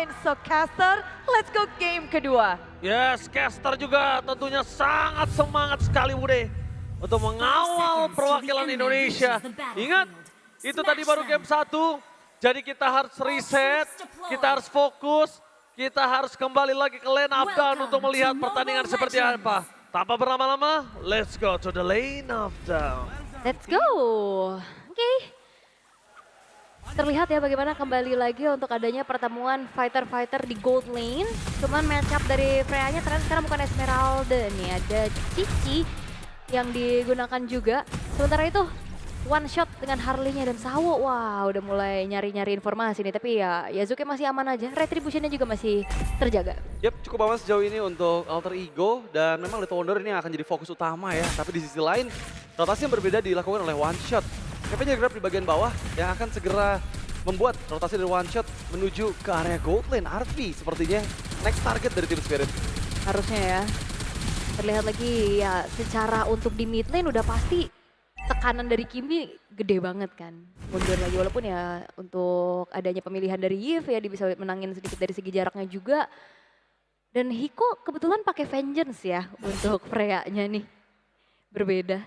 point. So Caster, let's go game kedua. Yes, Caster juga tentunya sangat semangat sekali Bude untuk mengawal perwakilan Indonesia. Ingat, itu tadi baru game 1, jadi kita harus reset, kita harus fokus, kita harus kembali lagi ke lane up down untuk melihat pertandingan seperti apa. Tanpa berlama-lama, let's go to the lane of down. Let's go. Oke. Terlihat ya bagaimana kembali lagi untuk adanya pertemuan fighter-fighter di gold lane. Cuman match up dari Freya-nya ternyata sekarang bukan Esmeralda nih. Ada Cici yang digunakan juga. Sementara itu one shot dengan Harley-nya dan Sawo. Wah udah mulai nyari-nyari informasi nih. Tapi ya Yasuke masih aman aja. Retribution-nya juga masih terjaga. Yap, cukup aman sejauh ini untuk Alter Ego. Dan memang Little Wonder ini akan jadi fokus utama ya. Tapi di sisi lain, rotasi yang berbeda dilakukan oleh one shot. Kevin jadi grab di bagian bawah yang akan segera membuat rotasi dari one shot menuju ke area gold lane. Arfi sepertinya next target dari tim Spirit. Harusnya ya. Terlihat lagi ya secara untuk di mid lane udah pasti tekanan dari Kimi gede banget kan. Mundur lagi walaupun ya untuk adanya pemilihan dari Yves ya dia bisa menangin sedikit dari segi jaraknya juga. Dan Hiko kebetulan pakai Vengeance ya untuk Freya-nya nih. Berbeda.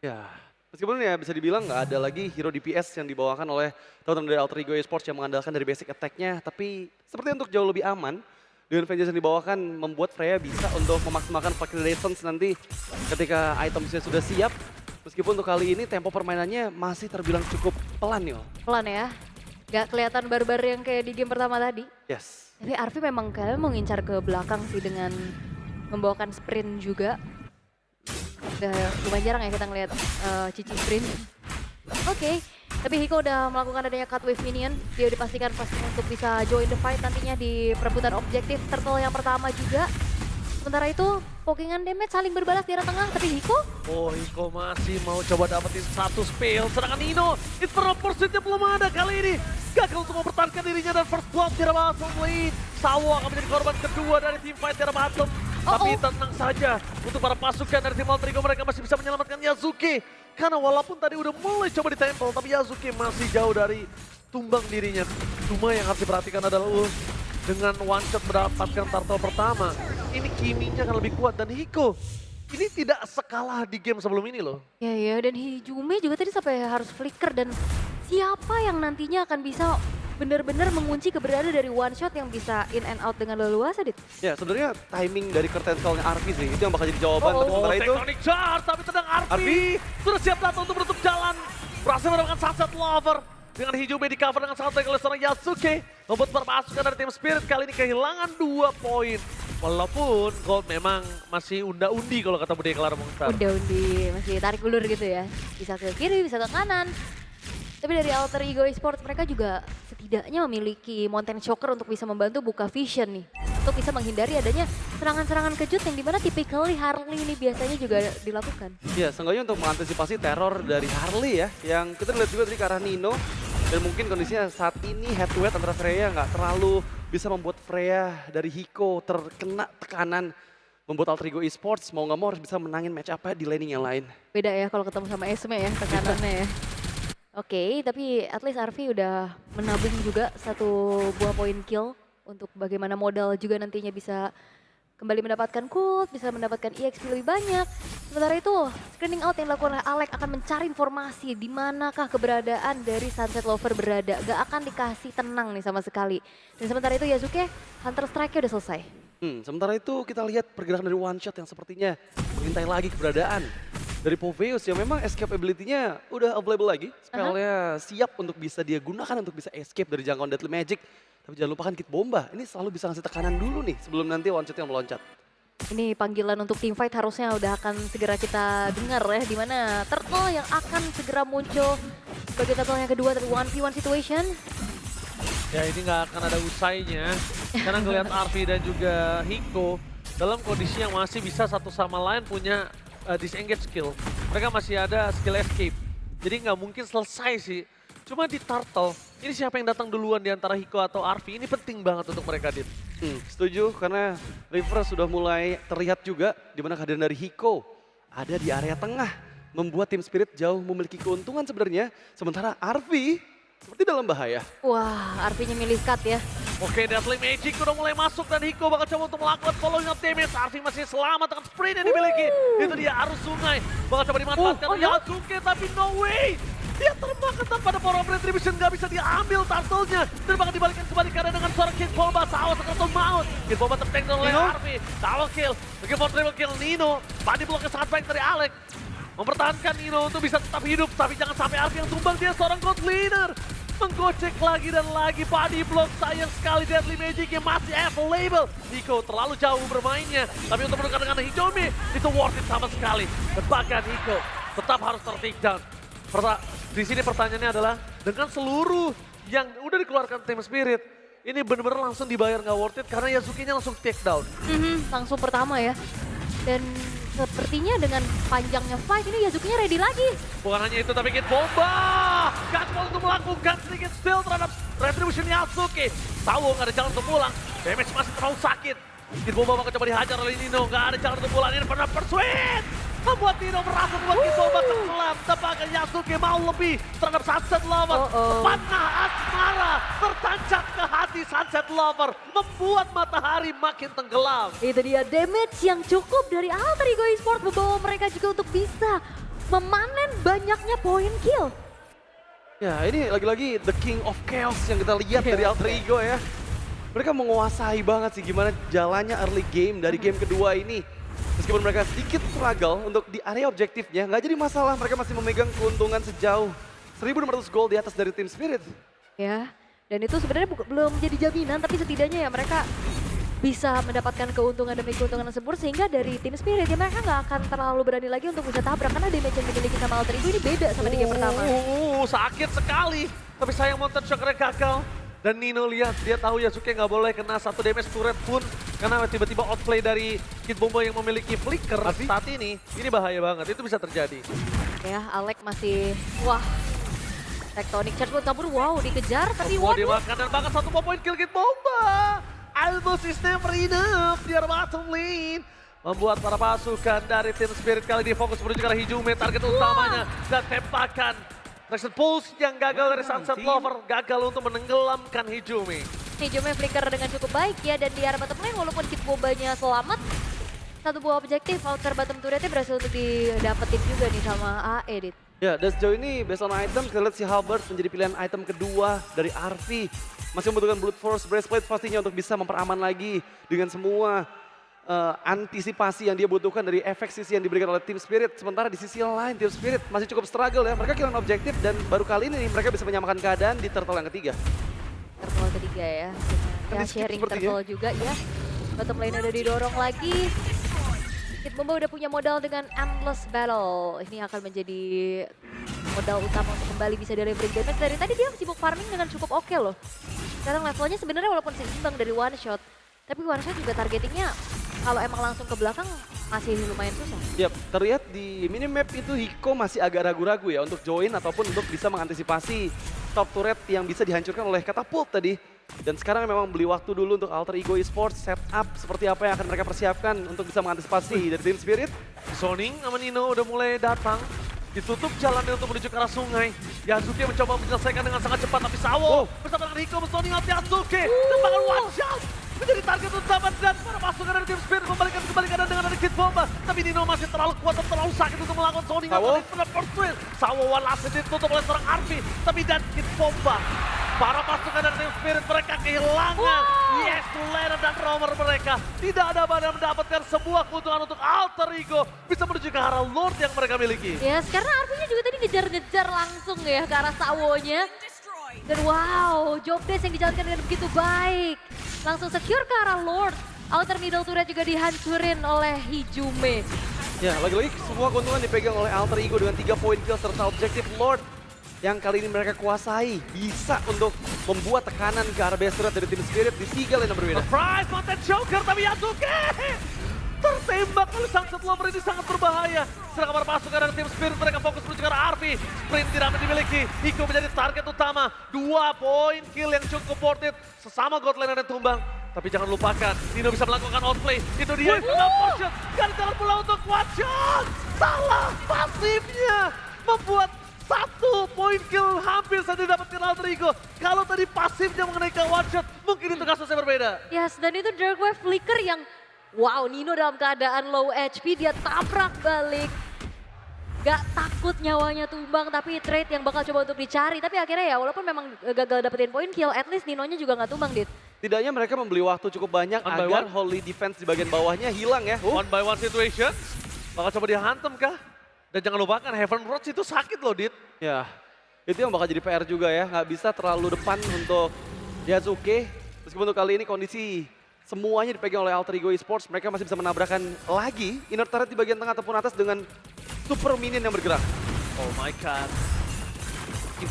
Ya, meskipun ya bisa dibilang nggak ada lagi hero DPS yang dibawakan oleh teman-teman dari Alter Ego Esports yang mengandalkan dari basic attack-nya. Tapi seperti untuk jauh lebih aman, dengan Vengeance yang dibawakan membuat Freya bisa untuk memaksimalkan Fucking Resistance nanti ketika itemnya sudah siap. Meskipun untuk kali ini tempo permainannya masih terbilang cukup pelan nih. Pelan ya. Gak kelihatan barbar yang kayak di game pertama tadi. Yes. Tapi Arfi memang kayaknya mau ngincar ke belakang sih dengan membawakan sprint juga. Udah lumayan jarang ya kita ngeliat Cici sprint. Oke, tapi Hiko udah melakukan adanya cut wave minion. Dia dipastikan pasti untuk bisa join the fight nantinya di perebutan objektif turtle yang pertama juga. Sementara itu, pokingan damage saling berbalas di arah tengah, tapi Hiko? Oh, Hiko masih mau coba dapetin satu spill, sedangkan Nino, Infernal Pursuit-nya belum ada kali ini. Gagal untuk mempertahankan dirinya dan first blood di arah bottom lane. Sawo akan menjadi korban kedua dari tim fight di arah bottom. Tapi tenang saja, untuk para pasukan dari tim Alter Ego mereka masih bisa menyelamatkan Yasuke. Karena walaupun tadi udah mulai coba di temple, tapi Yasuke masih jauh dari tumbang dirinya. Cuma yang harus diperhatikan adalah dengan one shot mendapatkan turtle pertama, ini Kiminya akan lebih kuat dan Hiko ini tidak sekalah di game sebelum ini loh. Ya, dan Hijume juga tadi sampai harus flicker dan siapa yang nantinya akan bisa benar-benar mengunci keberadaan dari one shot yang bisa in and out dengan leluasa, Dit? Ya, sebenarnya timing dari curtain call-nya Arfi sih, itu yang bakal jadi jawaban. Tapi sementara itu, Tectonic Charge, tapi sedang Arfi sudah siap datang untuk menutup jalan. Berhasil mendapatkan Sunset Lover. Dengan Hijume di cover dengan sangat baik oleh seorang Yasuke. Membuat para pasukan dari tim Spirit kali ini kehilangan 2 poin. Walaupun Gold memang masih unda-undi kalau kata Bude Kelar Mongstar. Undi, masih tarik ulur gitu ya. Bisa ke kiri, bisa ke kanan. Tapi dari Alter Ego Esports mereka juga setidaknya memiliki Mountain Shocker untuk bisa membantu buka vision nih. Untuk bisa menghindari adanya serangan-serangan kejut yang dimana typically Harley ini biasanya juga dilakukan. ya seenggaknya untuk mengantisipasi teror dari Harley ya, yang kita lihat juga tadi ke arah Nino. Dan mungkin kondisinya saat ini head to head antara Freya nggak terlalu bisa membuat Freya dari Hiko terkena tekanan. Membuat Alter Ego Esports mau nggak mau harus bisa menangin match up di laning yang lain. Beda ya kalau ketemu sama Esme ya tekanannya ya. Oke, tapi at least Arfi udah menabung juga 1 buah poin kill untuk bagaimana modal juga nantinya bisa kembali mendapatkan gold, bisa mendapatkan EXP lebih banyak. Sementara itu, screening out yang dilakukan oleh Alec akan mencari informasi di manakah keberadaan dari Sunset Lover berada. Gak akan dikasih tenang nih sama sekali. Dan sementara itu Yasuke, Hunter Strike-nya udah selesai. Sementara itu kita lihat pergerakan dari one shot yang sepertinya mengintai lagi keberadaan dari Poveus yang memang escape ability-nya udah available lagi. Spellnya siap untuk bisa dia gunakan untuk bisa escape dari jangkauan Deadly Magic. Tapi jangan lupakan Kit Bomba, ini selalu bisa ngasih tekanan dulu nih sebelum nanti one shot yang meloncat. Ini panggilan untuk team fight harusnya udah akan segera kita dengar ya. Dimana Turtle yang akan segera muncul sebagai turtle yang kedua dari 1v1 situation. Ya ini nggak akan ada usainya. Karena ngelihat Arfi dan juga Hiko dalam kondisi yang masih bisa satu sama lain punya disengage skill. Mereka masih ada skill escape. Jadi nggak mungkin selesai sih. Cuma di Turtle, ini siapa yang datang duluan di antara Hiko atau Arfi, ini penting banget untuk mereka, Dit. Setuju, karena River sudah mulai terlihat juga di mana kehadiran dari Hiko ada di area tengah. Membuat tim Spirit jauh memiliki keuntungan sebenarnya. Sementara Arfi seperti dalam bahaya. Wah, Arfi-nya milih cut ya. Oke, Deadly Magic udah mulai masuk dan Hiko bakal coba untuk melakukan following up damage. Arfi masih selamat dengan sprint yang dimiliki. Itu dia arus sungai. Bakal coba dimanfaatkan oleh Yasuke, tapi no way. Dia termakan tanpa ada power of retribution, nggak bisa diambil turtle-nya. Dan bakal dibalikin kembali karena dengan suara King Bomba. Sawa sekarang maut. King Bomba tertank oleh Arfi. Sawa kill. Lagi for triple kill Nino. Body blocknya sangat baik dari Alex. Mempertahankan Nino untuk bisa tetap hidup. Tapi jangan sampai Arfi yang tumbang, dia seorang God Leader. Menggocek lagi dan lagi body block, sayang sekali Deadly Magic yang masih available. Hiko terlalu jauh bermainnya, tapi untuk menukar dengan Hijome itu worth it sama sekali. Dan bahkan Hiko tetap harus ter-take down. Di sini pertanyaannya adalah dengan seluruh yang udah dikeluarkan Team Spirit, ini benar-benar langsung dibayar nggak worth it karena Yasuke-nya langsung take down. Langsung pertama ya. Dan sepertinya dengan panjangnya fight ini Yasuke-nya ready lagi. Bukan hanya itu tapi Kid Bomba. Gaspol untuk melakukan sedikit steal terhadap Retribution Yasuke. Sawo nggak ada jalan untuk pulang. Damage masih terlalu sakit. Kid Bomba bakal coba dihajar oleh Nino. Nggak ada jalan untuk pulang. Ini pernah persuade. Membuat Nino merasa membuat Kid Bomba tenggelam. Tampaknya Yasuke mau lebih terhadap Sunset Lover. Panah asmara tertancap ke hati Sunset Lover. Membuat matahari makin tenggelam. Itu dia damage yang cukup dari Alter Ego Esports membawa mereka juga untuk bisa memanen banyaknya poin kill. Ya ini lagi-lagi the king of chaos yang kita lihat dari Alter Ego ya. Mereka menguasai banget sih gimana jalannya early game dari game kedua ini. Meskipun mereka sedikit struggle untuk di area objektifnya, nggak jadi masalah. Mereka masih memegang keuntungan sejauh 1.600 gol di atas dari Team Spirit. Ya, dan itu sebenarnya belum jadi jaminan, tapi setidaknya ya mereka bisa mendapatkan keuntungan demi keuntungan tersebut sehingga dari Team Spirit ya mereka nggak akan terlalu berani lagi untuk bisa tabrak karena damage yang dimiliki sama Alter Ego ini beda sama di game pertama. Sakit sekali. Tapi sayang Mountain Shocker gagal. Dan Nino lihat, dia tahu Yasuke nggak boleh kena satu damage turret pun karena tiba-tiba outplay dari Kid Bomba yang memiliki flicker saat ini bahaya banget, itu bisa terjadi. Ya, Alex masih, wah, Tectonic Charge pun kabur, wow dikejar tapi waduh. Dimakan dan bahkan satu poin kill Kid Bomba. Almost is never enough, dia bottom lane. Membuat para pasukan dari Team Spirit kali ini fokus menuju ke arah Hijome, target utamanya. Dan tembakan Traction Pulse yang gagal dari Sunset Lover, gagal untuk menenggelamkan Hijome. Hijome flicker dengan cukup baik ya, dan di arah bottom lane walaupun Kid Bombanya selamat, satu buah objektif outer bottom turretnya berhasil untuk didapetin juga nih sama AE. Ya, dan sejauh ini based on item, kita lihat si Halberd menjadi pilihan item kedua dari Arfi. Masih membutuhkan Brute Force Breastplate pastinya untuk bisa memperaman lagi dengan semua antisipasi yang dia butuhkan dari efek sisi yang diberikan oleh Team Spirit. Sementara di sisi lain Team Spirit masih cukup struggle ya. Mereka kehilangan objektif dan baru kali ini mereka bisa menyamakan keadaan di turtle yang ketiga. Turtle ketiga ya, ya sharing turtle juga ya. Bottom lane udah didorong lagi. Kid Bomba udah punya modal dengan Endless Battle. Ini akan menjadi modal utama untuk kembali bisa delivery damage. Dari tadi dia sibuk farming dengan cukup oke loh. Sekarang levelnya sebenarnya walaupun seimbang dari one shot, tapi one shot juga targetingnya kalau emang langsung ke belakang masih lumayan susah. Yap, terlihat di minimap itu Hiko masih agak ragu-ragu ya untuk join ataupun untuk bisa mengantisipasi top turret yang bisa dihancurkan oleh katapult tadi. Dan sekarang memang beli waktu dulu untuk Alter Ego Esports setup seperti apa yang akan mereka persiapkan untuk bisa mengantisipasi dari Team Spirit. Zoning sama Nino udah mulai datang. Ditutup jalannya untuk menuju ke arah sungai. Yasuke mencoba menyelesaikan dengan sangat cepat, tapi Sawo bersama dengan Hiko menzoning out Yasuke. Tembakan one shot menjadi target utama dan para pasukan dari Team Spirit membalikan kembali keadaan dengan ada Kid Bomba. Tapi Nino masih terlalu kuat dan terlalu sakit untuk melakukan zoning out. Sawo walasnya ditutup oleh seorang Arfi. Tapi dan Kid Bomba, para pasukan dari Team Spirit mereka kehilangan Yes Lena dan rover mereka. Tidak ada badan mendapatkan sebuah keuntungan untuk Alter Ego bisa menuju ke arah Lord yang mereka miliki. Ya, karena Arfinya juga tadi ngejar-ngejar langsung ya ke arah Sawonya. Dan wow, job desk yang dijalankan dengan begitu baik. Langsung secure ke arah Lord. Outer middle turret juga dihancurin oleh Hijome. Ya, lagi-lagi semua keuntungan dipegang oleh Alter Ego dengan 3 poin kill serta objektif Lord yang kali ini mereka kuasai. Bisa untuk membuat tekanan ke arah base turret dari Team Spirit di 3 lane yang berbeda. Surprise, Mountain Joker, tapi Yasuke tertembak oleh Sunset Lover, ini sangat berbahaya. Sedangkan para pasukan dari Team Spirit mereka fokus menuju ke arah Arfi. Sprint tidak dimiliki, Hiko menjadi target utama. 2 poin kill yang cukup worth it. Sesama God Lane yang tumbang. Tapi jangan lupakan, Nino bisa melakukan outplay. Itu dia, first shot. Gak ada jalan pula untuk one shot. Salah pasifnya. Membuat 1 poin kill hampir saja didapatkan Alter Ego. Kalau tadi pasifnya mengenai ke one shot, mungkin itu kasusnya berbeda. Yes, dan itu Dark Wave Flicker yang wow, Nino dalam keadaan low HP, dia tabrak balik. Gak takut nyawanya tumbang, tapi trade yang bakal coba untuk dicari. Tapi akhirnya ya walaupun memang gagal dapetin poin kill, at least Ninonya juga gak tumbang, Dit. Tidaknya mereka membeli waktu cukup banyak One by agar one. Holy Defense di bagian bawahnya hilang ya. One by one situation, bakal coba dihantam kah? Dan jangan lupakan Heaven Roach itu sakit loh, Dit. Ya, itu yang bakal jadi PR juga ya. Nggak bisa terlalu depan untuk Yasuke. Meskipun untuk kali ini kondisi semuanya dipegang oleh Alter Ego Esports, mereka masih bisa menabrakkan lagi inner turret di bagian tengah ataupun atas dengan super minion yang bergerak. Oh my god.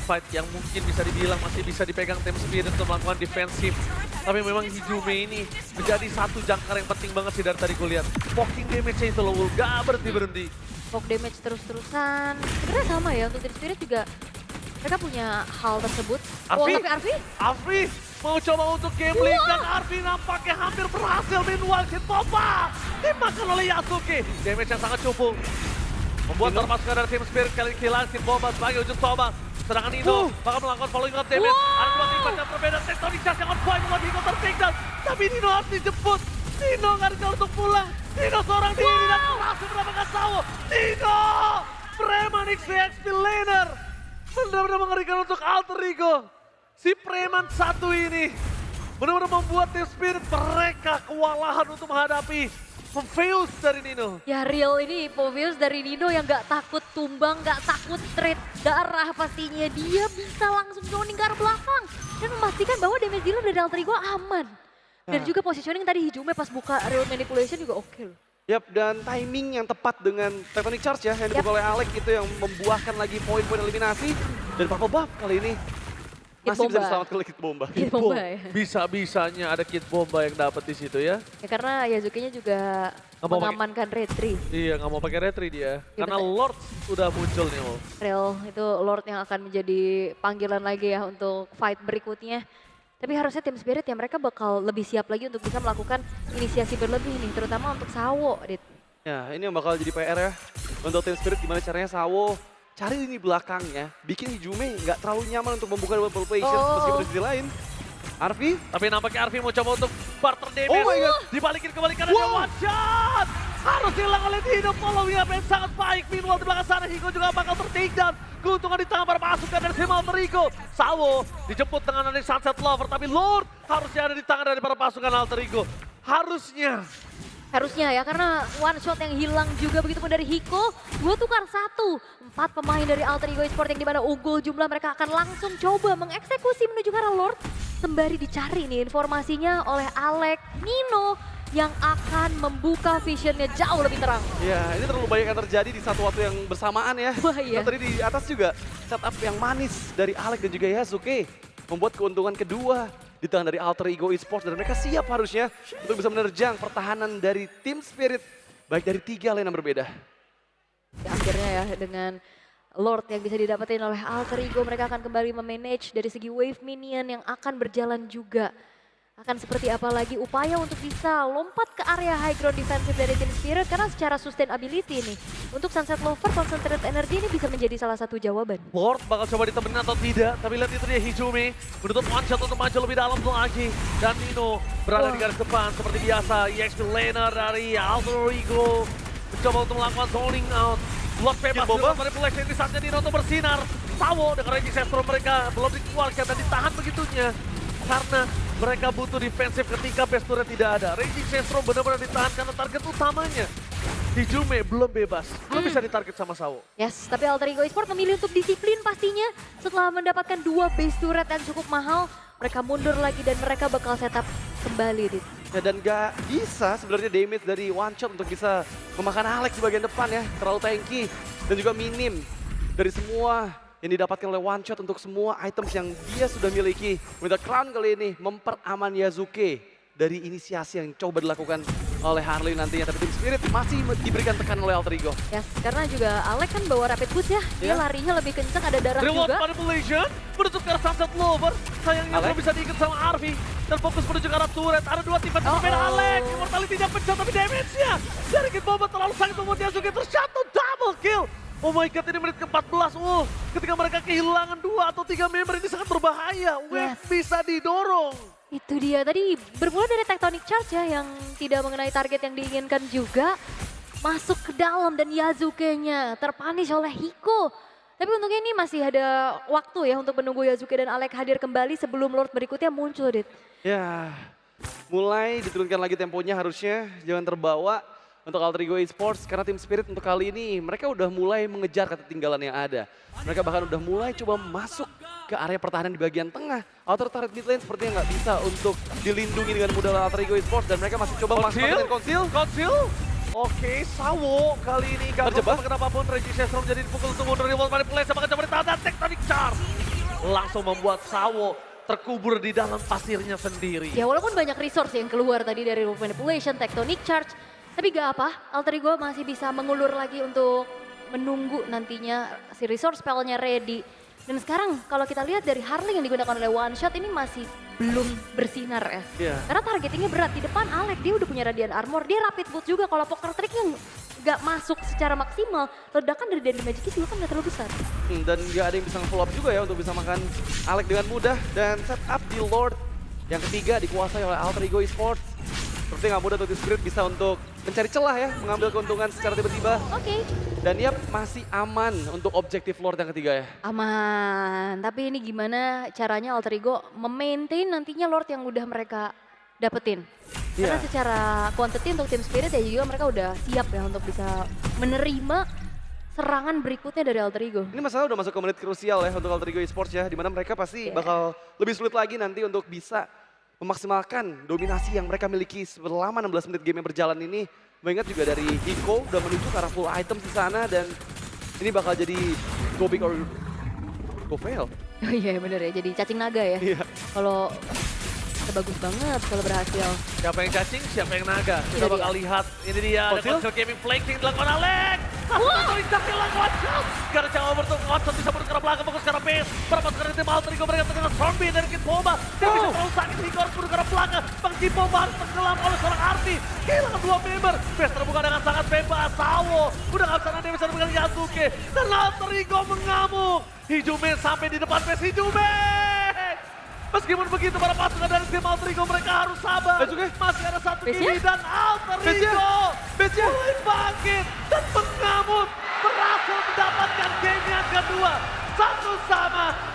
Fight yang mungkin bisa dibilang masih bisa dipegang tim Spirit untuk melakukan defensif. Tapi memang Hijume ini menjadi satu jangkar yang penting banget sih dari tadi gue lihat. Poking damage-nya itu loh, gak berhenti-berhenti. Poke damage terus-terusan. Sebenarnya sama ya untuk Team Spirit juga mereka punya hal tersebut. Oh, Arfi? tapi Arfi? Arfi mau coba untuk gambling dan Arfi nampaknya hampir berhasil. Meanwhile Kid Bomba dimakan oleh Yasuke. Damage yang sangat cukup. Membuat terpasukan dari tim Spirit kali ini kehilangan Kid Bomba sebagai ujung tombak. Sedangkan Nino bakal melakukan following up damage. Ada dua tim yang berbeda. Tectonic Charge yang on point membuat Nino ter-takedown. Tapi Nino harus dijemput. Nino nggak ada untuk pulang. Nino seorang diri dan berhasil mendapatkan Sawo. Nino! Preman XP laner. Benar-benar mengerikan untuk Alter Ego. Si Preman satu ini benar-benar membuat tim Spirit mereka kewalahan untuk menghadapi Poveus dari Nino. Ya real ini Poveus dari Nino yang gak takut tumbang, gak takut trade darah pastinya. Dia bisa langsung zoning ke arah belakang dan memastikan bahwa damage dealer dari Alter Ego aman. Dan juga positioning tadi Hijume pas buka real manipulation juga oke loh. Yap, dan timing yang tepat dengan Tectonic Charge ya yang dibuka oleh Alec itu yang membuahkan lagi poin-poin eliminasi. Dan Purple Buff kali ini Kid masih bisa Bomba. diselamatkan oleh Kid Bomba. Kid Bomba ya. Bisa-bisanya ada Kid Bomba yang dapat di situ ya. Ya karena Yasuke-nya juga Nggak mau mengamankan retri. Iya, nggak mau pakai retri dia. Iya, Karena bener. Lord udah muncul nih, Mo. Real itu Lord yang akan menjadi panggilan lagi ya untuk fight berikutnya. Tapi harusnya tim Spirit ya mereka bakal lebih siap lagi untuk bisa melakukan inisiasi berlebih nih. Terutama untuk Sawo, Dit. Ya, ini yang bakal jadi PR ya. Untuk tim Spirit gimana caranya Sawo cari ini belakangnya, bikin Hijume nggak terlalu nyaman untuk membuka double patience meskipun di sisi lain. Arfi? Tapi nampaknya Arfi mau coba untuk barter damage. Oh my God. Dibalikin kembali karena dia one shot. Harus hilang oleh Dino. Following up yang sangat baik. Meanwhile di belakang sana Hiko juga bakal ter-takedown. Keuntungan di tangan para pasukan dari tim Alter Ego. Sawo dijemput dengan dari Sunset Lover. Tapi Lord harusnya ada di tangan dari para pasukan Alter Ego. Harusnya ya, karena one shot yang hilang juga begitu pun dari Hiko. 2 tukar 1. 4 pemain dari Alter Ego Esports yang dimana unggul jumlah mereka akan langsung coba mengeksekusi menuju ke arah Lord. Sembari dicari nih informasinya oleh Alec Nino yang akan membuka visionnya jauh lebih terang. Ya, ini terlalu banyak yang terjadi di satu waktu yang bersamaan ya. Wah, iya. Dan tadi di atas juga setup yang manis dari Alec dan juga Yasuke. Membuat keuntungan kedua di tangan dari Alter Ego Esports. Dan mereka siap harusnya untuk bisa menerjang pertahanan dari tim Spirit. Baik dari 3 lane yang berbeda. Ya, akhirnya ya dengan Lord yang bisa didapetin oleh Alter Ego, mereka akan kembali memanage dari segi wave minion yang akan berjalan juga. Akan seperti apa lagi upaya untuk bisa lompat ke area high ground defensive dari tim Spirit, karena secara sustainability nih untuk Sunset Lover concentrate energy ini bisa menjadi salah satu jawaban. Lord bakal coba ditemenin atau tidak. Tapi lihat itu dia Hijume. Menutup one shot untuk maju lebih dalam lagi. Dan Nino berada di garis depan seperti biasa. EXP laner dari Alter Ego. Mencoba untuk melakukan zoning out. Lord bebas Bomba. dari manipulation ini saatnya Nino untuk bersinar. Sawo dengan Raging Sestro mereka belum dikeluarkan dan ditahan begitunya. Karena mereka butuh defensif ketika best turret tidak ada. Raging Sestro benar-benar ditahan karena target utamanya. Hijume belum bebas, belum bisa ditarget sama Sawo. Yes, tapi Alter Ego Esports memilih untuk disiplin pastinya setelah mendapatkan 2 base turret yang cukup mahal. Mereka mundur lagi dan mereka bakal setup kembali, Dit. Ya, dan gak bisa sebenarnya damage dari one shot untuk bisa memakan Alex di bagian depan ya. Terlalu tanky dan juga minim dari semua yang didapatkan oleh one shot untuk semua items yang dia sudah miliki. Minta Crown kali ini memperaman Yasuke dari inisiasi yang coba dilakukan oleh Harley nantinya. Tapi tim Spirit masih diberikan tekanan oleh Alter Ego. Yes, karena juga Alec kan bawa rapid boost ya. Dia Ya. larinya lebih kencang, ada darah Reward juga. manipulation menutup ke arah Sunset Lover. Sayangnya Alec? belum bisa diikat sama Arvi. Dan fokus menuju ke arah turret. Ada 2 tim yang berbeda. Alec, immortality-nya pecah tapi damage-nya dari Kid Bomba terlalu sangat membuat Yasuke terjatuh double kill. Oh my god, ini menit ke-14. Ketika ketika mereka kehilangan 2 atau 3 member ini sangat berbahaya. Wave bisa didorong. Itu dia, tadi bermula dari Tectonic Charge ya yang tidak mengenai target yang diinginkan juga. Masuk ke dalam dan Yazuke-nya terpunish oleh Hiko. Tapi untungnya ini masih ada waktu ya untuk menunggu Yazuke dan Alek hadir kembali sebelum Lord berikutnya muncul, Dit. Ya, mulai diturunkan lagi temponya harusnya, jangan terbawa untuk Alter Ego Esports karena tim Spirit untuk kali ini mereka udah mulai mengejar ketertinggalan yang ada. Mereka bahkan udah mulai coba masuk ke area pertahanan di bagian tengah. Outer turret mid lane sepertinya nggak bisa untuk dilindungi dengan mudah oleh Alter Ego Esports dan mereka masih coba memanfaatkan konsil. Oke, Sawo kali ini gagal Terjebak. kenapapun. Reggie Shestrom jadi dipukul untuk mundur Revolt Manipulation. Bahkan coba ditahan dan Tectonic Charge. Langsung membuat Sawo terkubur di dalam pasirnya sendiri. Ya walaupun banyak resource yang keluar tadi dari Revolt Manipulation, Tectonic Charge. Tapi gak apa, Alter Ego masih bisa mengulur lagi untuk menunggu nantinya si resource spellnya ready. Dan sekarang kalau kita lihat dari Harling yang digunakan oleh One Shot ini masih belum bersinar ya. Iya. Karena targetingnya berat, di depan Alek dia udah punya Radiant Armor, dia Rapid Boot juga. Kalau Poker Trick yang gak masuk secara maksimal, ledakan dari Deadly Magic juga kan gak terlalu besar. Dan nggak ada yang bisa nge-follow up juga ya untuk bisa makan Alek dengan mudah. Dan setup di Lord yang ketiga dikuasai oleh Alter Ego Esports. Seperti nggak mudah untuk Team Spirit bisa untuk mencari celah ya, mengambil keuntungan secara tiba-tiba. Oke. Dan dia masih aman untuk objektif Lord yang ketiga ya. Aman, tapi ini gimana caranya Alter Ego memaintain nantinya Lord yang udah mereka dapetin. Karena Iya. secara quantity untuk Team Spirit ya juga mereka udah siap ya untuk bisa menerima serangan berikutnya dari Alter Ego. Ini masalah udah masuk ke menit krusial ya untuk Alter Ego Esports ya, dimana mereka pasti bakal lebih sulit lagi nanti untuk bisa memaksimalkan dominasi yang mereka miliki selama 16 menit game yang berjalan ini. Mengingat juga dari Hiko udah menuju ke arah full items di sana dan ini bakal jadi go big or go fail. Oh iya bener ya, jadi cacing naga ya. Iya. Kalau bagus banget kalau berhasil. Siapa yang cacing, siapa yang naga. Kita Ini bakal lihat. Ini dia, ada Konsil? Konsil Gaming flanking dilakukan Alek. Tectonic Charge dilakukan Shot. Karena jangan bertemu Watson bisa mundur ke arah belakang, fokus ke arah base. Berapa sekarang tim Alter Ego mereka tengah zombie dari Kid Bomba. Dia bisa terlalu sakit, Hiko harus mundur ke arah belakang. Bang Kid Bomba harus tenggelam oleh seorang Arti. Kehilangan 2 member. Base terbuka dengan sangat bebas. Sawo udah gak bisa nanti bisa dengan Yazuke. Dan Alter Ego mengamuk. Hijume sampai di depan base Hijume. Meskipun begitu para pasukan dari tim Alter Ego mereka harus sabar. Yazuke? Masih ada satu Base-nya? kiri dan Alter Base-nya? Ego Base-nya? mulai bangkit dan mengamuk. Berhasil mendapatkan game yang kedua. 1-1.